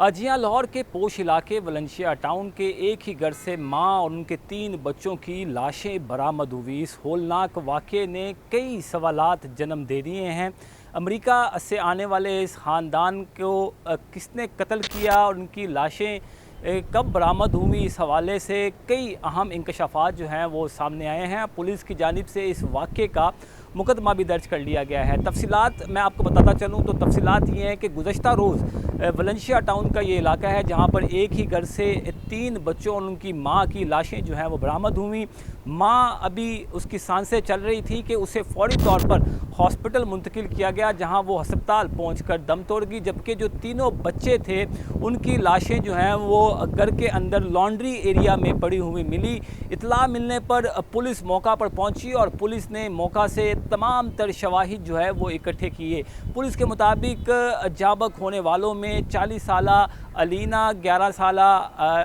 जी हाँ, लाहौर के पोश इलाके वलेंशिया टाउन के एक ही घर से मां और उनके 3 बच्चों की लाशें बरामद हुई। इस होलनाक वाक़े ने कई सवालात जन्म दे दिए हैं। अमेरिका से आने वाले इस ख़ानदान को किसने कत्ल किया और उनकी लाशें कब बरामद हुई, इस हवाले से कई अहम इंकशाफात जो हैं वो सामने आए हैं। पुलिस की जानिब से इस वाक़े का मुकदमा भी दर्ज कर लिया गया है। तफसीलात मैं आपको बताता चलूँ तो तफसीलात ये हैं कि गुज़श्ता रोज़ वलेंशिया टाउन का ये इलाका है जहाँ पर एक ही घर से 3 बच्चों और उनकी माँ की लाशें जो हैं वो बरामद हुई। माँ अभी उसकी सांसें चल रही थी कि उसे फ़ौरी तौर पर हॉस्पिटल मुंतकिल किया गया, जहाँ वो अस्पताल पहुँचकर दम तोड़ गई। जबकि जो तीनों बच्चे थे उनकी लाशें जो हैं वो घर के अंदर लॉन्ड्री एरिया में पड़ी हुई मिली। इत्तला मिलने पर पुलिस मौका पर पहुंची और पुलिस ने मौका से तमाम तर शवाहिद जो है वो इकट्ठे किए। पुलिस के मुताबिक जाबक होने वालों में 40 साला अलीना, 11 साला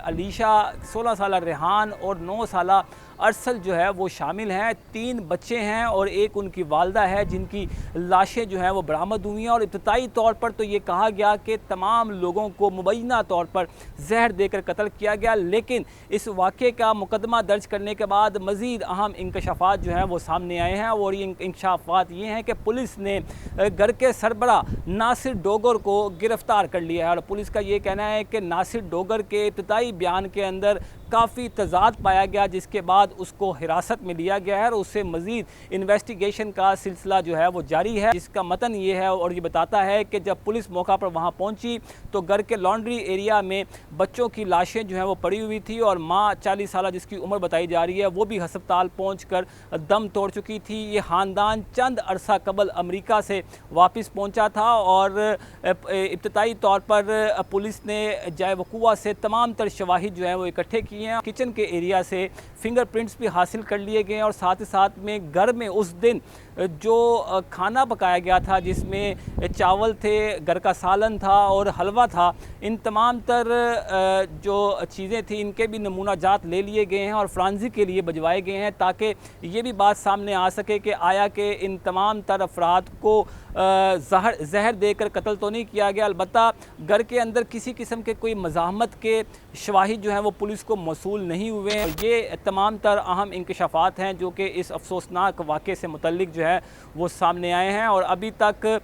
अलीशा, 16 साला रेहान और 9 साला अरसल जो है वो शामिल हैं। 3 बच्चे हैं और एक उनकी वालदा है जिनकी लाशें जो हैं वो बरामद हुई हैं। और इब्तदाई तौर पर तो ये कहा गया कि तमाम लोगों को मुबैना तौर पर जहर देकर कत्ल किया गया, लेकिन इस वाक़े का मुकदमा दर्ज करने के बाद मज़ीद अहम इंकशाफात जो हैं वो सामने आए हैं। और ये इंकशाफात ये हैं कि पुलिस ने घर के सरबरा नासिर डोगर को गिरफ़्तार कर लिया है। और पुलिस का ये कहना है कि नासिर डोगर के इब्तदाई बयान के अंदर काफ़ी तज़ाद पाया गया, जिसके बाद उसको हिरासत में लिया गया है और उससे मज़ीद इन्वेस्टिगेशन का सिलसिला जो है वो जारी है। जिसका मतन ये है और ये बताता है कि जब पुलिस मौका पर वहाँ पहुँची तो घर के लॉन्ड्री एरिया में बच्चों की लाशें जो हैं वो पड़ी हुई थी और माँ 40 साल जिसकी उम्र बताई जा रही है वो भी अस्पताल पहुँचकर दम तोड़ चुकी थी। ये ख़ानदान चंद अरसा कबल अमेरिका से वापस पहुँचा था और इब्तदाई तौर पर पुलिस ने जाए वक़ूआ से तमाम तर शवाहिद जो हैं वो इकट्ठे किए हैं। किचन के एरिया से फिंगरप्रिंट्स भी हासिल कर लिए गए हैं और साथ ही साथ में घर में उस दिन जो खाना पकाया गया था जिसमें चावल थे, घर का सालन था और हलवा था, इन तमाम तर जो चीज़ें थी इनके भी नमूना जात ले लिए गए हैं और फ्रांसी के लिए भिजवाए गए हैं, ताकि ये भी बात सामने आ सके कि आया कि इन तमाम तर अफराद को जहर देकर कत्ल तो नहीं किया गया। अलबत्ता घर के अंदर किसी किस्म के कोई मज़ाहमत के शवाहिद जो हैं वो पुलिस को मौसूल नहीं हुए हैं। ये तमाम तर अहम इंकशाफात हैं जो कि इस अफसोसनाक वाक़े से मुतल्लिक जो है वो सामने आए हैं। और अभी तक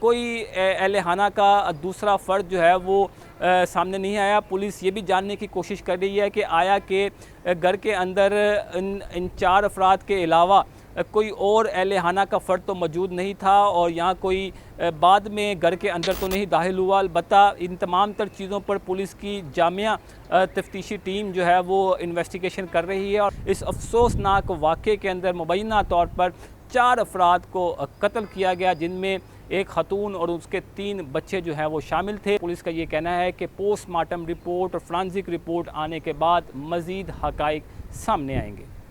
कोई अहल-ए-खाना का दूसरा फ़र्द जो है वो सामने नहीं आया। पुलिस ये भी जानने की कोशिश कर रही है कि आया कि घर के अंदर इन 4 अफराद के अलावा कोई और अहल-ए-खाना का फ़र्द तो मौजूद नहीं था और यहाँ कोई बाद में घर के अंदर तो नहीं दाखिल हुआ। अलबत्ता इन तमाम तर चीज़ों पर पुलिस की जामिया तफ्तीशी टीम जो है वो इन्वेस्टिगेशन कर रही है। और इस अफसोसनाक वाक़े के अंदर मुबैना तौर पर 4 अफराद को कत्ल किया गया, जिनमें एक खतून और उसके 3 बच्चे जो हैं वो शामिल थे। पुलिस का ये कहना है कि पोस्टमार्टम रिपोर्ट और फ्रांसिक रिपोर्ट आने के बाद मज़ीद हक़ाइक़ सामने आएंगे।